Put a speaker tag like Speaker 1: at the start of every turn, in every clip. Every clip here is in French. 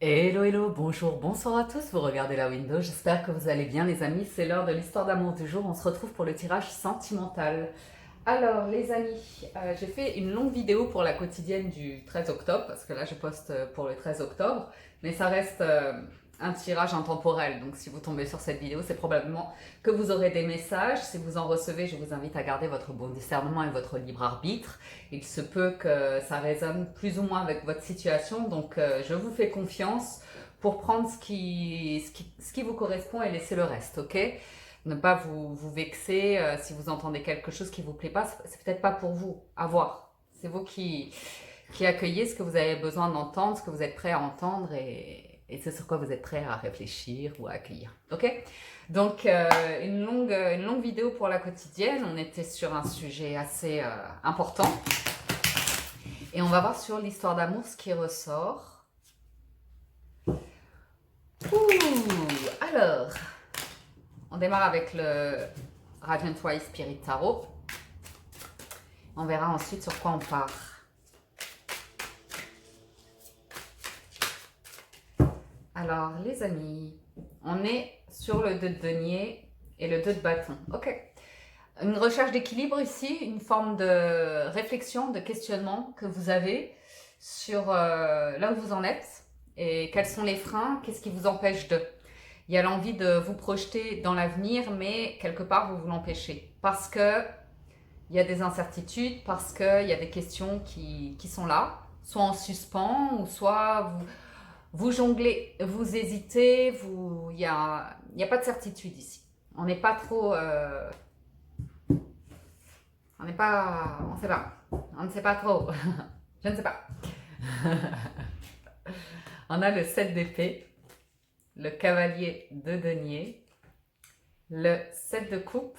Speaker 1: Hello, hello, bonjour, bonsoir à tous, vous regardez la window, j'espère que vous allez bien les amis, c'est l'heure de l'histoire d'amour du jour, on se retrouve pour le tirage sentimental. Alors les amis, j'ai fait une longue vidéo pour la quotidienne du 13 octobre, parce que là je poste pour le 13 octobre, mais ça reste un tirage intemporel, donc si vous tombez sur cette vidéo, c'est probablement que vous aurez des messages. Si vous en recevez, je vous invite à garder votre bon discernement et votre libre arbitre. Il se peut que ça résonne plus ou moins avec votre situation, donc je vous fais confiance pour prendre ce qui vous correspond et laisser le reste, ok? Ne pas vous vexer si vous entendez quelque chose qui ne vous plaît pas, c'est peut-être pas pour vous, à voir. C'est vous qui accueillez ce que vous avez besoin d'entendre, ce que vous êtes prêt à entendre et c'est sur quoi vous êtes prêt à réfléchir ou à accueillir. Ok? Donc, une longue vidéo pour la quotidienne. On était sur un sujet assez important. Et on va voir sur l'histoire d'amour ce qui ressort. Alors, on démarre avec le Radiant Wise Spirit Tarot. On verra ensuite sur quoi on part. Alors, les amis, on est sur le 2 de denier et le 2 de bâton. Ok. Une recherche d'équilibre ici, une forme de réflexion, de questionnement que vous avez sur là où vous en êtes et quels sont les freins, qu'est-ce qui vous empêche de. Il y a l'envie de vous projeter dans l'avenir, mais quelque part vous l'empêchez parce que il y a des incertitudes, parce qu'il y a des questions qui sont là, soit en suspens ou soit vous jonglez, vous hésitez, il y a pas de certitude ici. On n'est pas trop on n'est pas. On sait pas. On ne sait pas trop. Je ne sais pas. On a le 7 d'épée, le cavalier de denier, le 7 de coupe,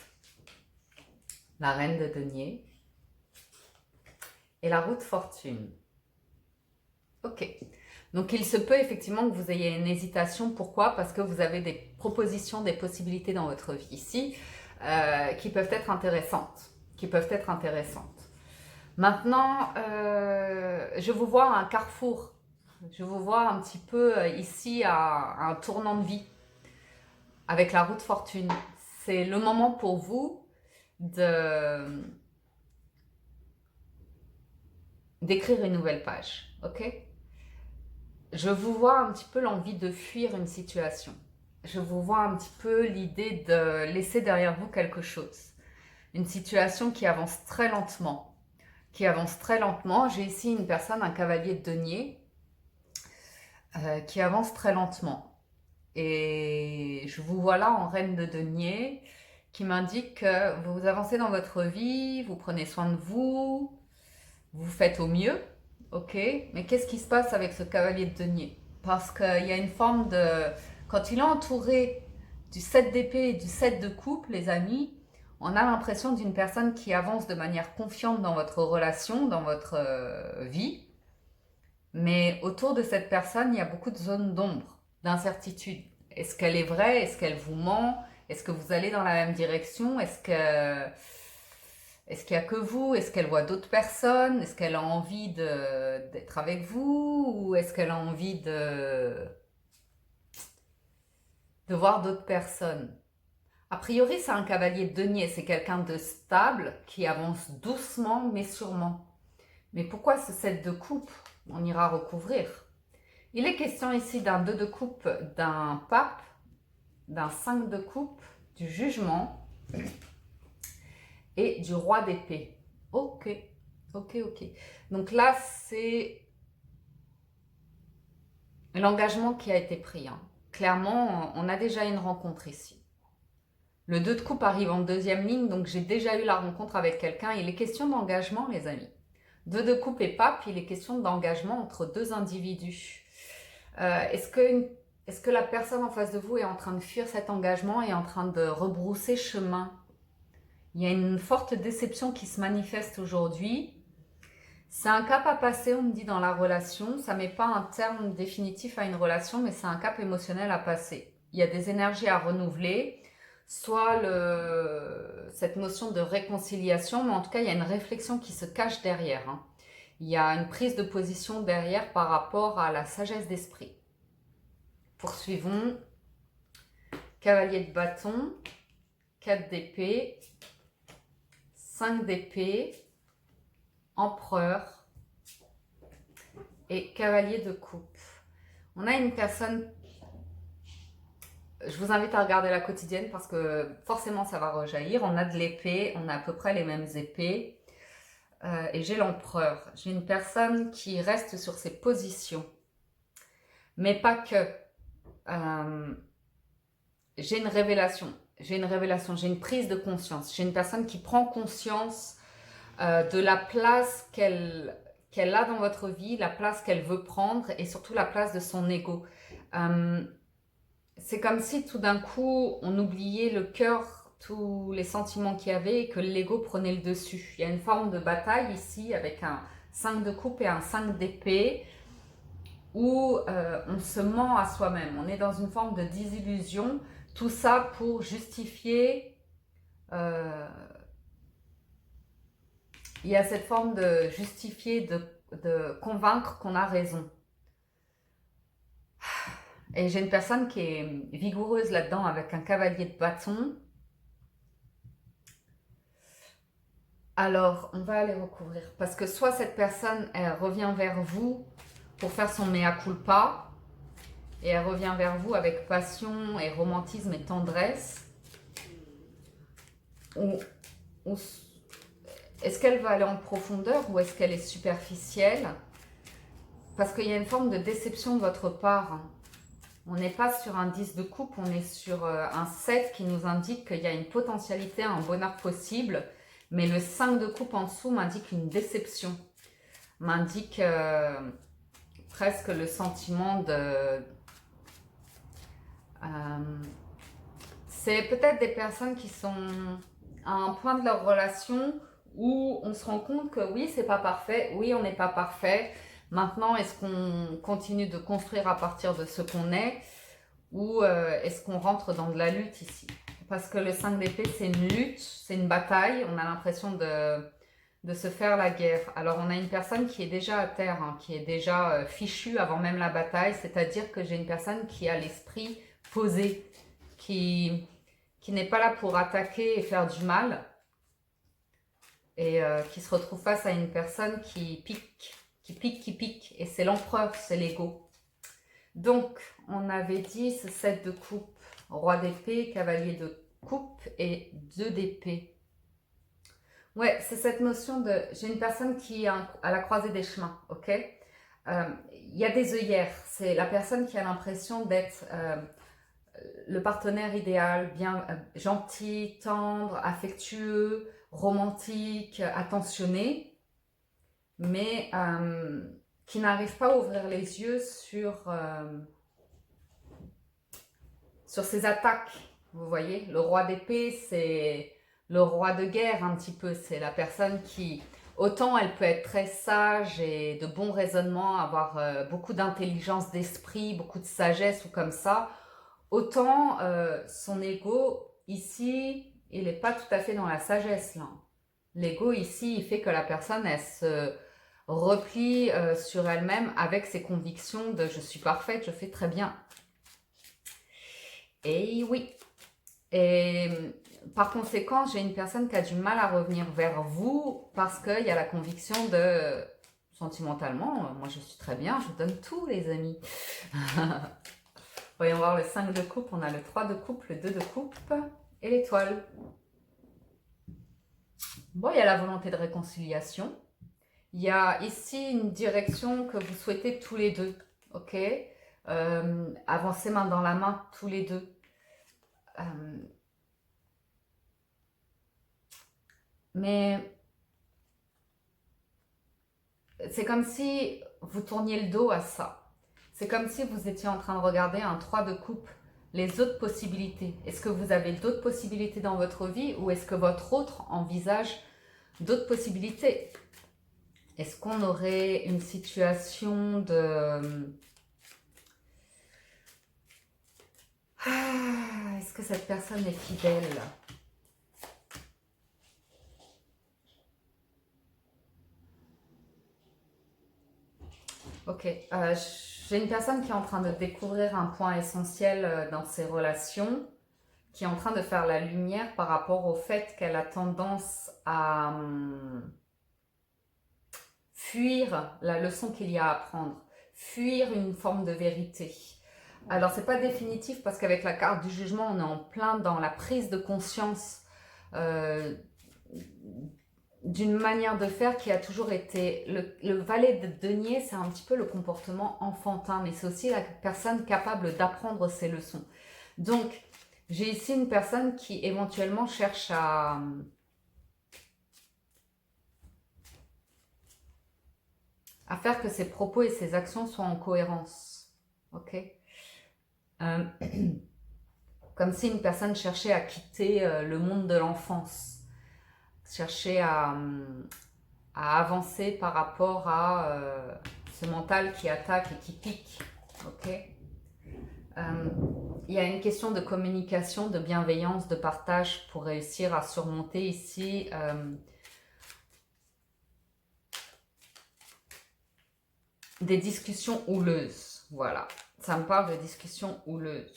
Speaker 1: la reine de denier et la roue de fortune. Ok. Donc il se peut effectivement que vous ayez une hésitation. Pourquoi? Parce que vous avez des propositions, des possibilités dans votre vie ici qui peuvent être intéressantes. Maintenant, je vous vois à un carrefour. Je vous vois un petit peu ici à un tournant de vie avec la roue de fortune. C'est le moment pour vous de d'écrire une nouvelle page, ok? Je vous vois un petit peu l'envie de fuir une situation. Je vous vois un petit peu l'idée de laisser derrière vous quelque chose. Une situation qui avance très lentement. J'ai ici une personne, un cavalier de denier, qui avance très lentement. Et je vous vois là en reine de denier qui m'indique que vous avancez dans votre vie, vous prenez soin de vous, vous faites au mieux, ok? Mais qu'est-ce qui se passe avec ce cavalier de denier? Parce qu'il y a une forme de... Quand il est entouré du 7 d'épée et du 7 de coupe, les amis, on a l'impression d'une personne qui avance de manière confiante dans votre relation, dans votre vie. Mais autour de cette personne, il y a beaucoup de zones d'ombre, d'incertitude. Est-ce qu'elle est vraie? Est-ce qu'elle vous ment? Est-ce que vous allez dans la même direction? Est-ce qu'il n'y a que vous? Est-ce qu'elle voit d'autres personnes? Est-ce qu'elle a envie d'être avec vous? Ou est-ce qu'elle a envie de voir d'autres personnes? A priori, c'est un cavalier de denier, c'est quelqu'un de stable qui avance doucement mais sûrement. Mais pourquoi ce 7 de coupe? On ira recouvrir. Il est question ici d'un 2 de coupe, d'un pape, d'un 5 de coupe, du jugement et du roi d'épée. Ok, ok. Donc là, c'est l'engagement qui a été pris, hein. Clairement, on a déjà une rencontre ici. Le 2 de coupe arrive en deuxième ligne, donc j'ai déjà eu la rencontre avec quelqu'un. Il est question d'engagement, les amis. 2 de coupe et pape, il est question d'engagement entre deux individus. Est-ce que la personne en face de vous est en train de fuir cet engagement et en train de rebrousser chemin? Il y a une forte déception qui se manifeste aujourd'hui. C'est un cap à passer, on me dit, dans la relation. Ça ne met pas un terme définitif à une relation, mais c'est un cap émotionnel à passer. Il y a des énergies à renouveler, soit cette notion de réconciliation, mais en tout cas, il y a une réflexion qui se cache derrière, hein. Il y a une prise de position derrière par rapport à la sagesse d'esprit. Poursuivons. Cavalier de bâton, 4 d'épée, 5 d'épée, empereur et cavalier de coupe. On a une personne, je vous invite à regarder la quotidienne parce que forcément ça va rejaillir. On a de l'épée, on a à peu près les mêmes épées et j'ai l'empereur. J'ai une personne qui reste sur ses positions, mais pas que. J'ai une révélation, j'ai une prise de conscience. J'ai une personne qui prend conscience de la place qu'elle a dans votre vie, la place qu'elle veut prendre et surtout la place de son ego. C'est comme si tout d'un coup, on oubliait le cœur, tous les sentiments qu'il y avait et que l'ego prenait le dessus. Il y a une forme de bataille ici avec un 5 de coupe et un 5 d'épée où on se ment à soi-même. On est dans une forme de désillusion. Tout ça pour justifier, il y a cette forme de justifier, de convaincre qu'on a raison. Et j'ai une personne qui est vigoureuse là-dedans avec un cavalier de bâton. Alors, on va aller recouvrir. Parce que soit cette personne, elle revient vers vous pour faire son mea culpa, et elle revient vers vous avec passion et romantisme et tendresse. Ou est-ce qu'elle va aller en profondeur ou est-ce qu'elle est superficielle? Parce qu'il y a une forme de déception de votre part. On n'est pas sur un 10 de coupe, on est sur un 7 qui nous indique qu'il y a une potentialité, un bonheur possible. Mais le 5 de coupe en dessous m'indique une déception. M'indique presque le sentiment de... c'est peut-être des personnes qui sont à un point de leur relation où on se rend compte que oui, c'est pas parfait, oui, on n'est pas parfait. Maintenant, est-ce qu'on continue de construire à partir de ce qu'on est ou est-ce qu'on rentre dans de la lutte ici? Parce que le 5 d'épée, c'est une lutte, c'est une bataille. On a l'impression de se faire la guerre. Alors, on a une personne qui est déjà à terre, hein, qui est déjà fichue avant même la bataille. C'est-à-dire que j'ai une personne qui a l'esprit posé, qui n'est pas là pour attaquer et faire du mal et qui se retrouve face à une personne qui pique, qui pique. Et c'est l'empereur, c'est l'ego. Donc, on avait dit ce 7 de coupe, roi d'épée, cavalier de coupe et 2 d'épée. Ouais, c'est cette notion de... J'ai une personne qui est à la croisée des chemins, ok? Il y a des œillères. C'est la personne qui a l'impression d'être le partenaire idéal, bien gentil, tendre, affectueux, romantique, attentionné, mais qui n'arrive pas à ouvrir les yeux sur ses attaques. Vous voyez, le roi d'épée, c'est le roi de guerre un petit peu. C'est la personne qui, autant elle peut être très sage et de bon raisonnement, avoir beaucoup d'intelligence d'esprit, beaucoup de sagesse ou comme ça, autant son ego, ici, il n'est pas tout à fait dans la sagesse là. L'ego ici, il fait que la personne, elle se replie sur elle-même avec ses convictions de « je suis parfaite, je fais très bien ». Et oui. Et par conséquent, j'ai une personne qui a du mal à revenir vers vous parce qu'il y a la conviction de sentimentalement, moi je suis très bien, je vous donne tout les amis. Voyons voir le 5 de coupe, on a le 3 de coupe, le 2 de coupe et l'étoile. Bon, il y a la volonté de réconciliation. Il y a ici une direction que vous souhaitez tous les deux, ok? Avancer main dans la main tous les deux. Mais c'est comme si vous tourniez le dos à ça. C'est comme si vous étiez en train de regarder un 3 de coupe, les autres possibilités. Est-ce que vous avez d'autres possibilités dans votre vie ou est-ce que votre autre envisage d'autres possibilités? Est-ce qu'on aurait une situation de... est-ce que cette personne est fidèle? Ok, J'ai une personne qui est en train de découvrir un point essentiel dans ses relations, qui est en train de faire la lumière par rapport au fait qu'elle a tendance à fuir la leçon qu'il y a à apprendre, fuir une forme de vérité. Alors, c'est pas définitif parce qu'avec la carte du jugement, on est en plein dans la prise de conscience euh, d'une manière de faire qui a toujours été... Le valet de denier, c'est un petit peu le comportement enfantin, mais c'est aussi la personne capable d'apprendre ses leçons. Donc, j'ai ici une personne qui éventuellement cherche à faire que ses propos et ses actions soient en cohérence. Ok. Comme si une personne cherchait à quitter le monde de l'enfance, cherchait à avancer par rapport à ce mental qui attaque et qui pique. Ok. Il y a une question de communication, de bienveillance, de partage pour réussir à surmonter ici des discussions houleuses. Voilà, ça me parle de discussions houleuses.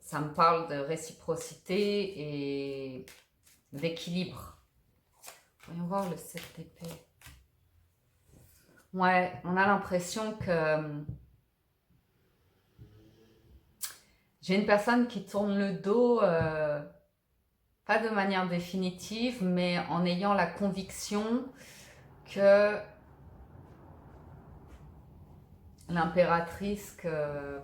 Speaker 1: Ça me parle de réciprocité et d'équilibre. Voyons voir le 7 d'épée. Ouais, on a l'impression que j'ai une personne qui tourne le dos, pas de manière définitive, mais en ayant la conviction que l'impératrice, que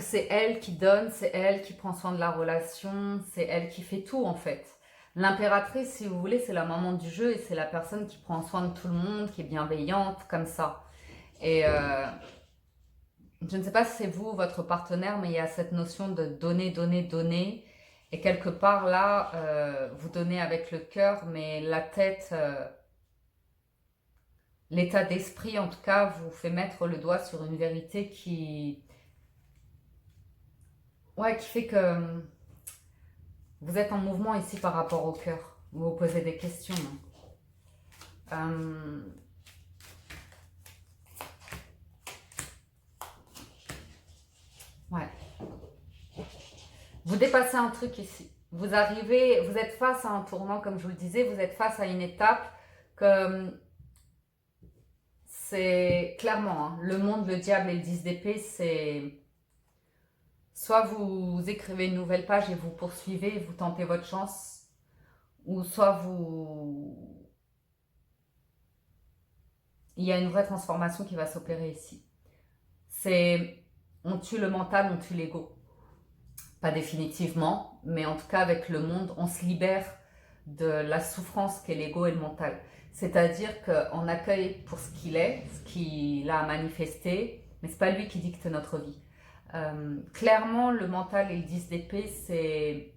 Speaker 1: c'est elle qui donne, c'est elle qui prend soin de la relation, c'est elle qui fait tout en fait. L'impératrice, si vous voulez, c'est la maman du jeu et c'est la personne qui prend soin de tout le monde, qui est bienveillante, comme ça. Et je ne sais pas si c'est vous, votre partenaire, mais il y a cette notion de donner, donner, donner. Et quelque part là, vous donnez avec le cœur, mais la tête, l'état d'esprit en tout cas, vous fait mettre le doigt sur une vérité ouais, qui fait que vous êtes en mouvement ici par rapport au cœur. Vous vous posez des questions. Ouais. Vous dépassez un truc ici. Vous arrivez, vous êtes face à un tournant, comme je vous le disais, vous êtes face à une étape que c'est clairement, hein, le monde, le diable et le 10 d'épée, c'est soit vous écrivez une nouvelle page et vous poursuivez, vous tentez votre chance, ou soit il y a une vraie transformation qui va s'opérer ici. C'est, on tue le mental, on tue l'ego. Pas définitivement, mais en tout cas avec le monde, on se libère de la souffrance qu'est l'ego et le mental. C'est-à-dire qu'on accueille pour ce qu'il est, ce qu'il a à manifester, mais c'est pas lui qui dicte notre vie. Clairement, le mental et le 10 d'épée, c'est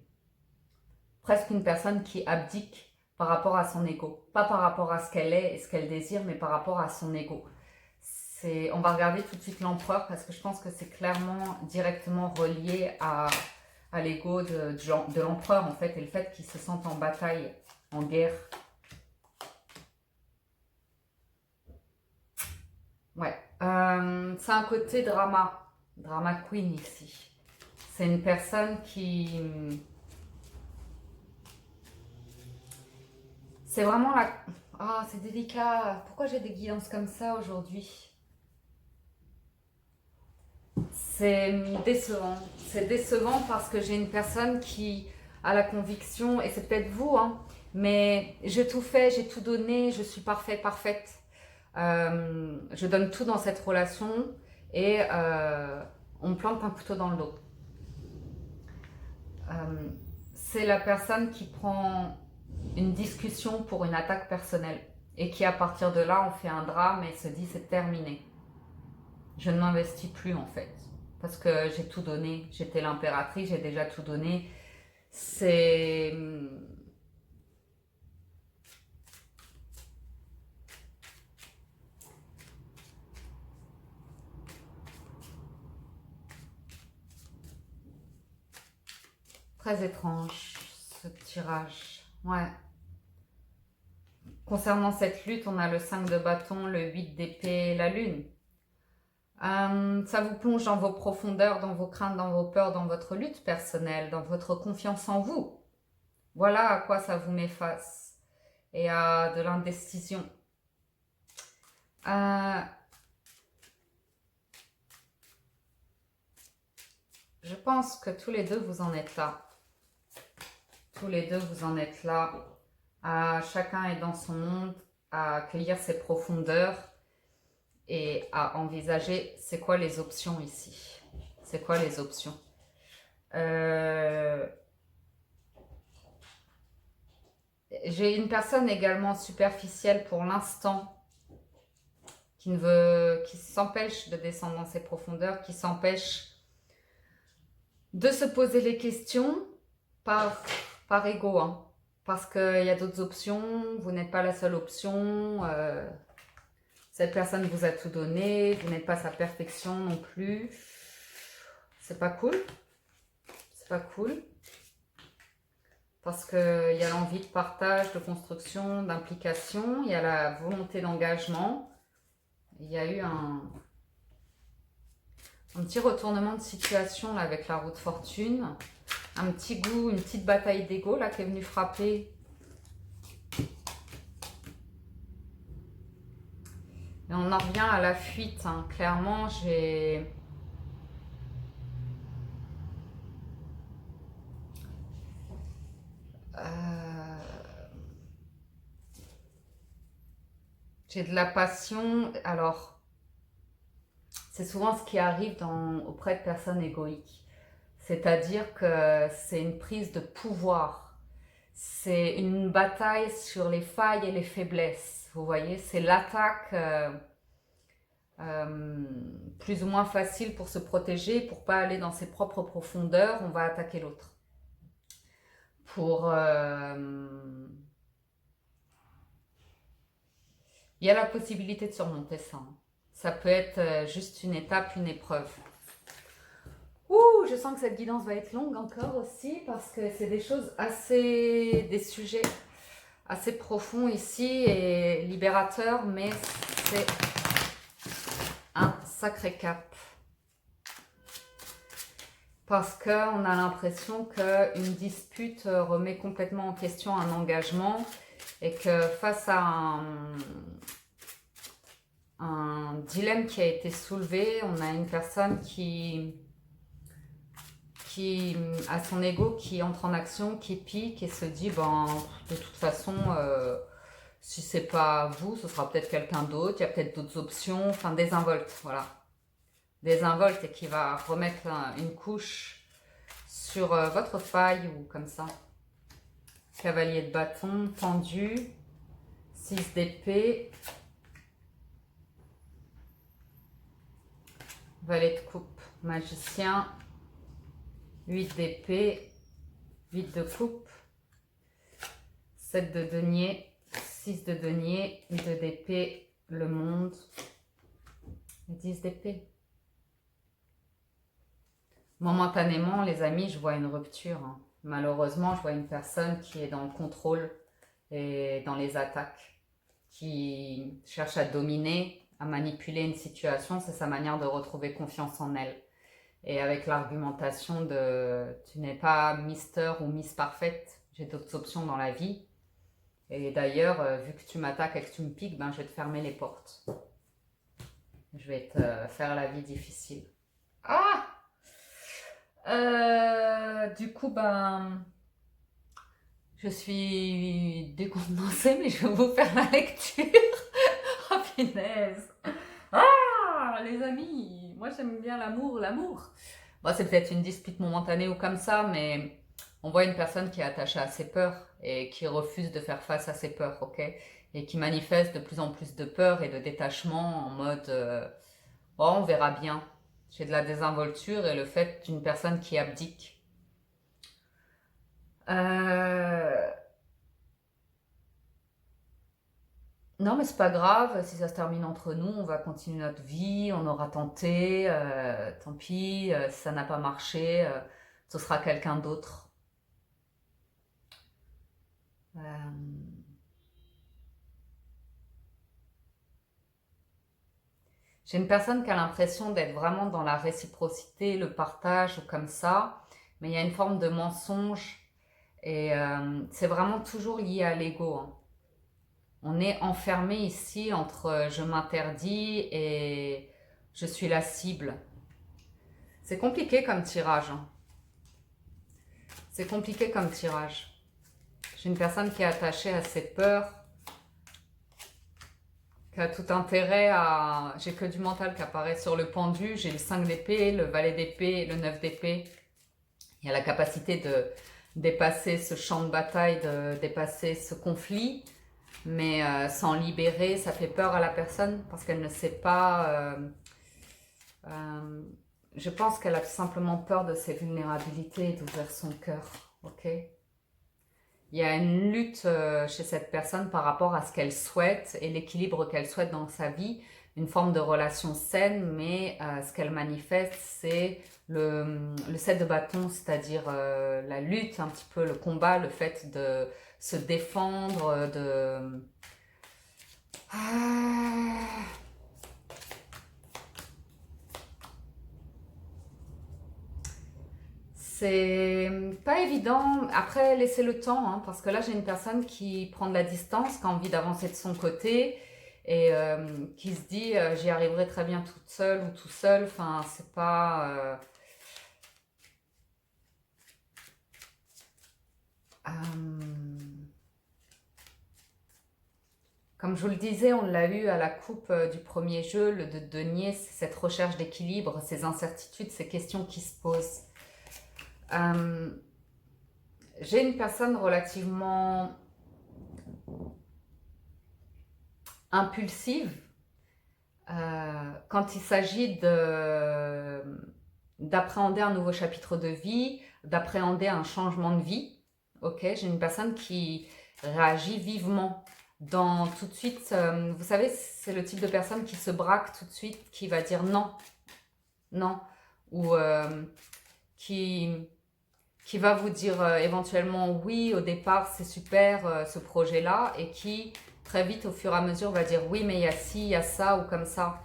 Speaker 1: presque une personne qui abdique par rapport à son ego. Pas par rapport à ce qu'elle est et ce qu'elle désire, mais par rapport à son ego. On va regarder tout de suite l'empereur parce que je pense que c'est clairement directement relié à l'ego de l'empereur en fait et le fait qu'il se sente en bataille, en guerre. Ouais. C'est un côté drama queen ici. C'est une personne qui... C'est vraiment la... Ah, c'est délicat. Pourquoi j'ai des guidances comme ça aujourd'hui? C'est décevant. C'est décevant parce que j'ai une personne qui a la conviction, et c'est peut-être vous, hein, mais j'ai tout fait, j'ai tout donné, je suis parfaite. Je donne tout dans cette relation et on me plante un couteau dans le dos. C'est la personne qui prend une discussion pour une attaque personnelle et qui à partir de là on fait un drame et se dit c'est terminé. Je ne m'investis plus en fait parce que j'ai tout donné, j'étais l'impératrice, j'ai déjà tout donné. C'est très étrange ce tirage. Ouais. Concernant cette lutte, on a le 5 de bâton, le 8 d'épée, la lune. Ça vous plonge dans vos profondeurs, dans vos craintes, dans vos peurs, dans votre lutte personnelle, dans votre confiance en vous. Voilà à quoi ça vous met face. Et à de l'indécision. Je pense que tous les deux, vous en êtes là. Tous les deux, vous en êtes là. Chacun est dans son monde, à accueillir ses profondeurs et à envisager c'est quoi les options ici. C'est quoi les options. J'ai une personne également superficielle pour l'instant qui s'empêche de descendre dans ses profondeurs, qui s'empêche de se poser les questions par ego, hein, parce qu'il y a d'autres options, vous n'êtes pas la seule option, cette personne vous a tout donné, vous n'êtes pas sa perfection non plus, c'est pas cool, c'est pas cool, parce qu'il y a l'envie de partage, de construction, d'implication, il y a la volonté d'engagement, il y a eu un petit retournement de situation là, avec la roue de fortune, un petit goût, une petite bataille d'ego là qui est venue frapper. Et on en revient à la fuite, hein. Clairement j'ai de la passion. Alors c'est souvent ce qui arrive auprès de personnes égoïques. C'est-à-dire que c'est une prise de pouvoir. C'est une bataille sur les failles et les faiblesses. Vous voyez, c'est l'attaque plus ou moins facile pour se protéger, pour ne pas aller dans ses propres profondeurs. On va attaquer l'autre. Il y a la possibilité de surmonter ça. Ça peut être juste une étape, une épreuve. Ouh, je sens que cette guidance va être longue encore aussi parce que c'est des choses des sujets assez profonds ici et libérateurs, mais c'est un sacré cap. Parce qu'on a l'impression qu'une dispute remet complètement en question un engagement et que face à un dilemme qui a été soulevé, on a une personne qui a son ego qui entre en action, qui pique et se dit de toute façon si c'est pas vous, ce sera peut-être quelqu'un d'autre, il y a peut-être d'autres options, enfin désinvolte, voilà. Désinvolte et qui va remettre une couche sur votre faille ou comme ça. Cavalier de bâton, tendu, 6 d'épée, valet de coupe, magicien, 8 d'épée, 8 de coupe, 7 de denier, 6 de denier, 2 d'épée, le monde, 10 d'épée. Momentanément, les amis, je vois une rupture. Hein. Malheureusement, je vois une personne qui est dans le contrôle et dans les attaques, qui cherche à dominer, à manipuler une situation. C'est sa manière de retrouver confiance en elle. Et avec l'argumentation de « tu n'es pas Mister ou Miss Parfaite, j'ai d'autres options dans la vie. Et d'ailleurs, vu que tu m'attaques et que tu me piques, je vais te fermer les portes. Je vais te faire la vie difficile. » Ah du coup, je suis décontenancée, mais je vais vous faire la lecture. Oh, punaise. Ah, les amis, moi j'aime bien l'amour. C'est peut-être une dispute momentanée ou comme ça, mais on voit une personne qui est attachée à ses peurs et qui refuse de faire face à ses peurs, ok? Et qui manifeste de plus en plus de peur et de détachement en mode on verra bien. J'ai de la désinvolture et le fait d'une personne qui abdique. Non, mais c'est pas grave, si ça se termine entre nous, on va continuer notre vie, on aura tenté, tant pis, si ça n'a pas marché, ce sera quelqu'un d'autre. J'ai une personne qui a l'impression d'être vraiment dans la réciprocité, le partage ou comme ça, mais il y a une forme de mensonge et c'est vraiment toujours lié à l'ego, hein. On est enfermé ici entre je m'interdis et je suis la cible. C'est compliqué comme tirage, hein. C'est compliqué comme tirage. J'ai une personne qui est attachée à ses peurs, qui a tout intérêt à... J'ai que du mental qui apparaît sur le pendu, j'ai le 5 d'épée, le valet d'épée, le 9 d'épée. Il y a la capacité de dépasser ce champ de bataille, de dépasser ce conflit, mais s'en libérer, ça fait peur à la personne parce qu'elle ne sait pas... euh, je pense qu'elle a tout simplement peur de ses vulnérabilités et d'ouvrir son cœur, ok? Il y a une lutte chez cette personne par rapport à ce qu'elle souhaite et l'équilibre qu'elle souhaite dans sa vie, une forme de relation saine, mais ce qu'elle manifeste, c'est le 7 de bâton, c'est-à-dire la lutte, un petit peu le combat, le fait de se défendre, de... Ah, c'est pas évident. Après, laissez le temps, hein, parce que là, j'ai une personne qui prend de la distance, qui a envie d'avancer de son côté et qui se dit j'y arriverai très bien toute seule ou tout seul. Enfin, c'est pas. Comme je vous le disais, on l'a eu à la coupe du premier jeu, le de denier, c'est cette recherche d'équilibre, ces incertitudes, ces questions qui se posent. Euh, j'ai une personne relativement impulsive quand il s'agit d'appréhender un nouveau chapitre de vie, d'appréhender un changement de vie. Ok, j'ai une personne qui réagit vivement dans tout de suite. Vous savez, c'est le type de personne qui se braque tout de suite, qui va dire non, non, ou qui va vous dire éventuellement oui, au départ c'est super ce projet-là, et qui très vite au fur et à mesure va dire oui mais il y a ci, il y a ça ou comme ça.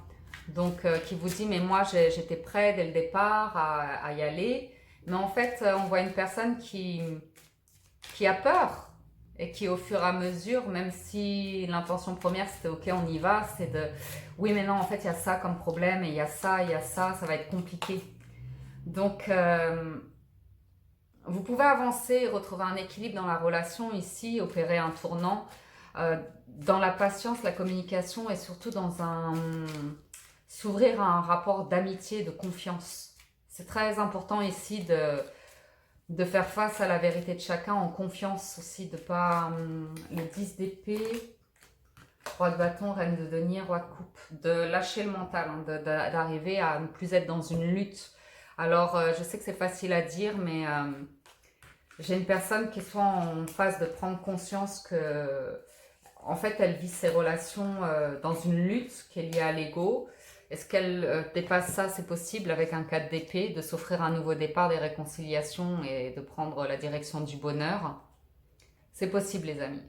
Speaker 1: Donc qui vous dit mais moi j'étais prêt dès le départ à y aller. Mais en fait on voit une personne qui a peur et qui au fur et à mesure, même si l'intention première c'était ok on y va, c'est de oui mais non en fait il y a ça comme problème et il y a ça, ça va être compliqué. Donc vous pouvez avancer, retrouver un équilibre dans la relation ici, opérer un tournant dans la patience, la communication et surtout dans s'ouvrir à un rapport d'amitié, de confiance. C'est très important ici de faire face à la vérité de chacun en confiance aussi, de pas le 10 d'épée, roi de bâton, reine de denier, roi de coupe, de lâcher le mental, hein, d'arriver à ne plus être dans une lutte. Alors je sais que c'est facile à dire mais j'ai une personne qui est soit en phase de prendre conscience que, en fait, elle vit ses relations dans une lutte qui est liée à l'ego. Est-ce qu'elle dépasse ça? C'est possible avec un 4 d'épée, de s'offrir un nouveau départ, des réconciliations et de prendre la direction du bonheur. C'est possible, les amis.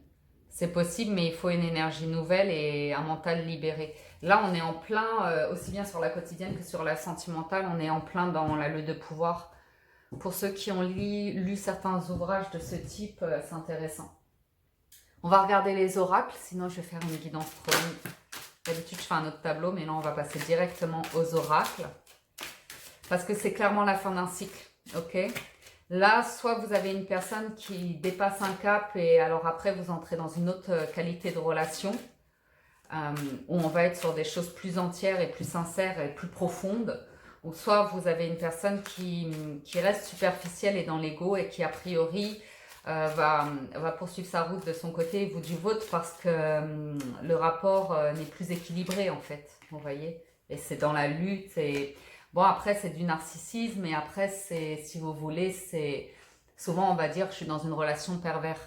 Speaker 1: C'est possible, mais il faut une énergie nouvelle et un mental libéré. Là, on est en plein, aussi bien sur la quotidienne que sur la sentimentale, on est en plein dans la lutte de pouvoir. Pour ceux qui ont lu certains ouvrages de ce type, c'est intéressant. On va regarder les oracles, sinon je vais faire une guidance trône. D'habitude, je fais un autre tableau, mais là, on va passer directement aux oracles. Parce que c'est clairement la fin d'un cycle, ok? Là, soit vous avez une personne qui dépasse un cap et alors après, vous entrez dans une autre qualité de relation où on va être sur des choses plus entières et plus sincères et plus profondes. Ou soit vous avez une personne qui reste superficielle et dans l'ego et qui a priori va poursuivre sa route de son côté et vous du vôtre parce que le rapport n'est plus équilibré en fait, vous voyez. Et c'est dans la lutte et bon après c'est du narcissisme et après c'est, si vous voulez, c'est souvent on va dire je suis dans une relation pervers.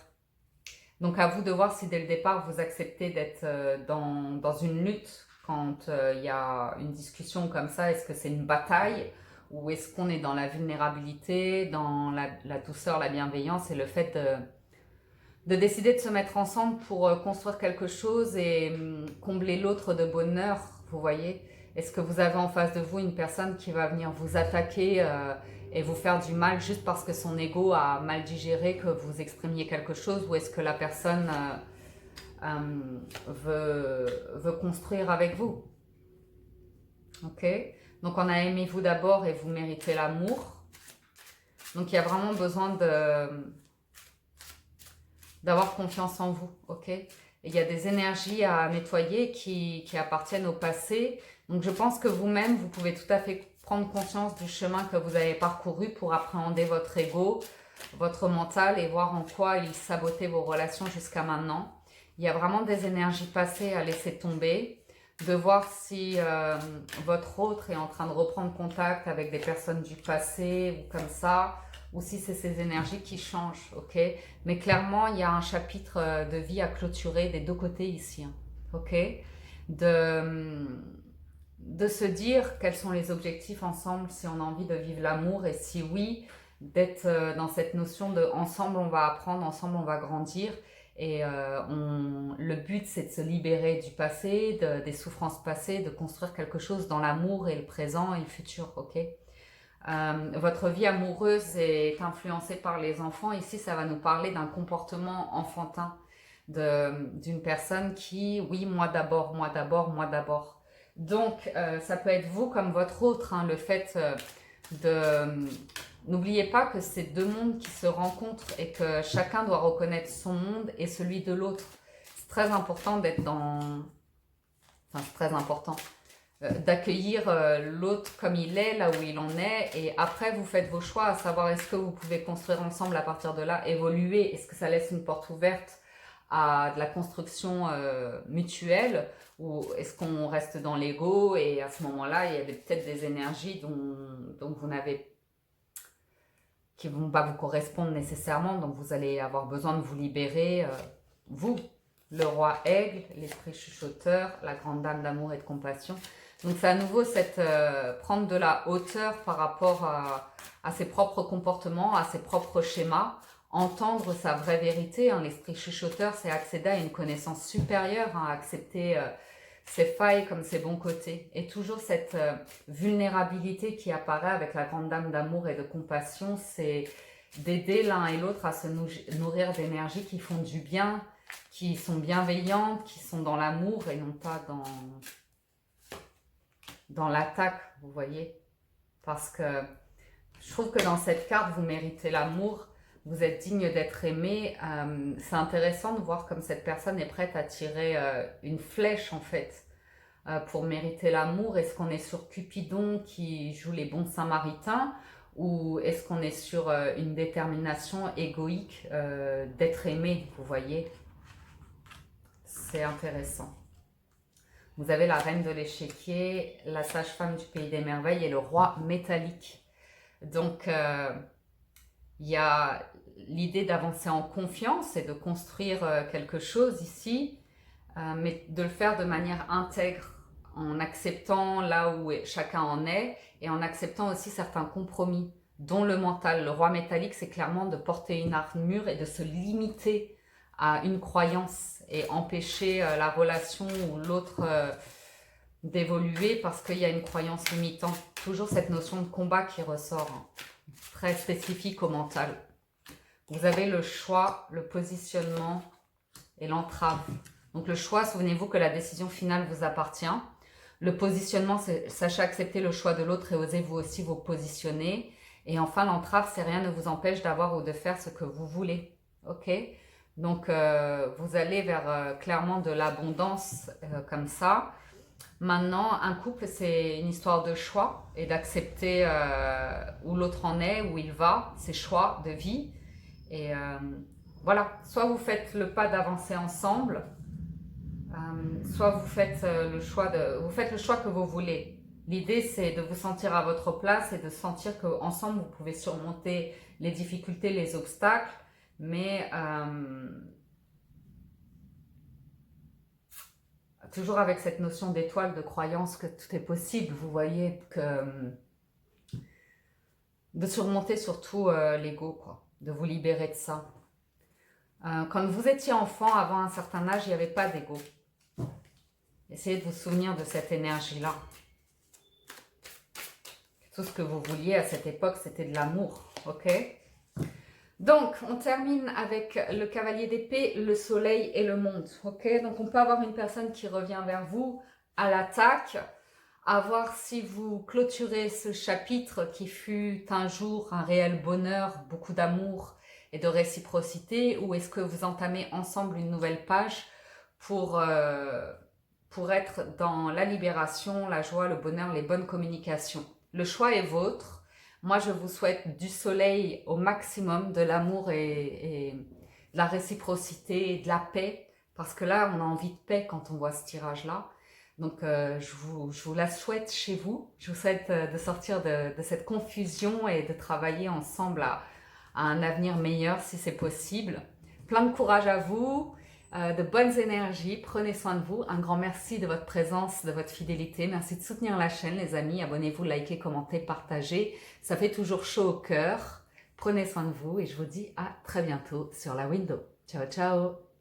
Speaker 1: Donc à vous de voir si dès le départ vous acceptez d'être dans une lutte quand il y a une discussion comme ça. Est-ce que c'est une bataille ou est-ce qu'on est dans la vulnérabilité, dans la douceur, la bienveillance et le fait de décider de se mettre ensemble pour construire quelque chose et combler l'autre de bonheur, vous voyez. Est-ce que vous avez en face de vous une personne qui va venir vous attaquer et vous faire du mal juste parce que son ego a mal digéré que vous exprimiez quelque chose, ou est-ce que la personne veut construire avec vous? Ok? Donc on a aimé vous d'abord et vous méritez l'amour. Donc il y a vraiment besoin d'avoir confiance en vous, ok? Et il y a des énergies à nettoyer qui appartiennent au passé. Donc je pense que vous-même, vous pouvez tout à fait prendre conscience du chemin que vous avez parcouru pour appréhender votre ego, votre mental et voir en quoi il sabotait vos relations jusqu'à maintenant. Il y a vraiment des énergies passées à laisser tomber, de voir si votre autre est en train de reprendre contact avec des personnes du passé ou comme ça, ou si c'est ces énergies qui changent, ok? Mais clairement, il y a un chapitre de vie à clôturer des deux côtés ici, hein, ok? De se dire quels sont les objectifs ensemble, si on a envie de vivre l'amour, et si oui, d'être dans cette notion de ensemble on va apprendre, ensemble on va grandir, et le but c'est de se libérer du passé, des souffrances passées, de construire quelque chose dans l'amour et le présent et le futur, ok? Votre vie amoureuse est influencée par les enfants. Ici, ça va nous parler d'un comportement enfantin d'une personne qui, oui, moi d'abord, moi d'abord, moi d'abord. Donc, ça peut être vous comme votre autre, hein, le fait de... N'oubliez pas que c'est deux mondes qui se rencontrent et que chacun doit reconnaître son monde et celui de l'autre. C'est très important d'être dans... Enfin, c'est très important d'accueillir l'autre comme il est, là où il en est, et après vous faites vos choix, à savoir est-ce que vous pouvez construire ensemble à partir de là, évoluer, est-ce que ça laisse une porte ouverte à de la construction mutuelle, ou est-ce qu'on reste dans l'ego, et à ce moment-là il y a peut-être des énergies dont vous n'avez, qui ne vont pas vous correspondre nécessairement, donc vous allez avoir besoin de vous libérer, vous, le roi aigle, l'esprit chuchoteur, la grande dame d'amour et de compassion. Donc c'est à nouveau prendre de la hauteur par rapport à ses propres comportements, à ses propres schémas, entendre sa vraie vérité, hein. L'esprit chuchoteur, c'est accéder à une connaissance supérieure, hein, accepter ses failles comme ses bons côtés. Et toujours cette vulnérabilité qui apparaît avec la grande dame d'amour et de compassion, c'est d'aider l'un et l'autre à se nourrir d'énergies qui font du bien, qui sont bienveillantes, qui sont dans l'amour et non pas dans l'attaque, vous voyez. Parce que je trouve que dans cette carte, vous méritez l'amour, vous êtes digne d'être aimé. C'est intéressant de voir comme cette personne est prête à tirer une flèche en fait pour mériter l'amour. Est-ce qu'on est sur Cupidon qui joue les bons samaritains, ou est-ce qu'on est sur une détermination égoïque d'être aimé, vous voyez? C'est intéressant. Vous avez la reine de l'échiquier, la sage-femme du pays des merveilles et le roi métallique. Donc, il y a l'idée d'avancer en confiance et de construire quelque chose ici, mais de le faire de manière intègre, en acceptant là où chacun en est et en acceptant aussi certains compromis, dont le mental. Le roi métallique, c'est clairement de porter une armure et de se limiter à une croyance et empêcher la relation ou l'autre d'évoluer parce qu'il y a une croyance limitante. Toujours cette notion de combat qui ressort, hein, très spécifique au mental. Vous avez le choix, le positionnement et l'entrave. Donc le choix, souvenez-vous que la décision finale vous appartient. Le positionnement, c'est sachez accepter le choix de l'autre et osez vous aussi vous positionner. Et enfin, l'entrave, c'est rien ne vous empêche d'avoir ou de faire ce que vous voulez. Ok? Donc, vous allez vers clairement de l'abondance comme ça. Maintenant, un couple, c'est une histoire de choix et d'accepter où l'autre en est, où il va, ses choix de vie. Et voilà, soit vous faites le pas d'avancer ensemble, soit vous faites le choix que vous voulez. L'idée, c'est de vous sentir à votre place et de sentir qu'ensemble, vous pouvez surmonter les difficultés, les obstacles, mais toujours avec cette notion d'étoile, de croyance que tout est possible. Vous voyez que de surmonter surtout l'ego, quoi, de vous libérer de ça. Quand vous étiez enfant, avant un certain âge, il n'y avait pas d'ego. Essayez de vous souvenir de cette énergie-là. Tout ce que vous vouliez à cette époque, c'était de l'amour, ok? Donc, on termine avec le cavalier d'épée, le soleil et le monde, ok? Donc, on peut avoir une personne qui revient vers vous à l'attaque, à voir si vous clôturez ce chapitre qui fut un jour un réel bonheur, beaucoup d'amour et de réciprocité, ou est-ce que vous entamez ensemble une nouvelle page pour être dans la libération, la joie, le bonheur, les bonnes communications. Le choix est vôtre. Moi, je vous souhaite du soleil au maximum, de l'amour et de la réciprocité, et de la paix, parce que là, on a envie de paix quand on voit ce tirage-là. Donc, je vous la souhaite chez vous. Je vous souhaite de sortir de cette confusion et de travailler ensemble à un avenir meilleur si c'est possible. Plein de courage à vous, de bonnes énergies, prenez soin de vous. Un grand merci de votre présence, de votre fidélité. Merci de soutenir la chaîne, les amis. Abonnez-vous, likez, commentez, partagez. Ça fait toujours chaud au cœur. Prenez soin de vous et je vous dis à très bientôt sur la window. Ciao, ciao!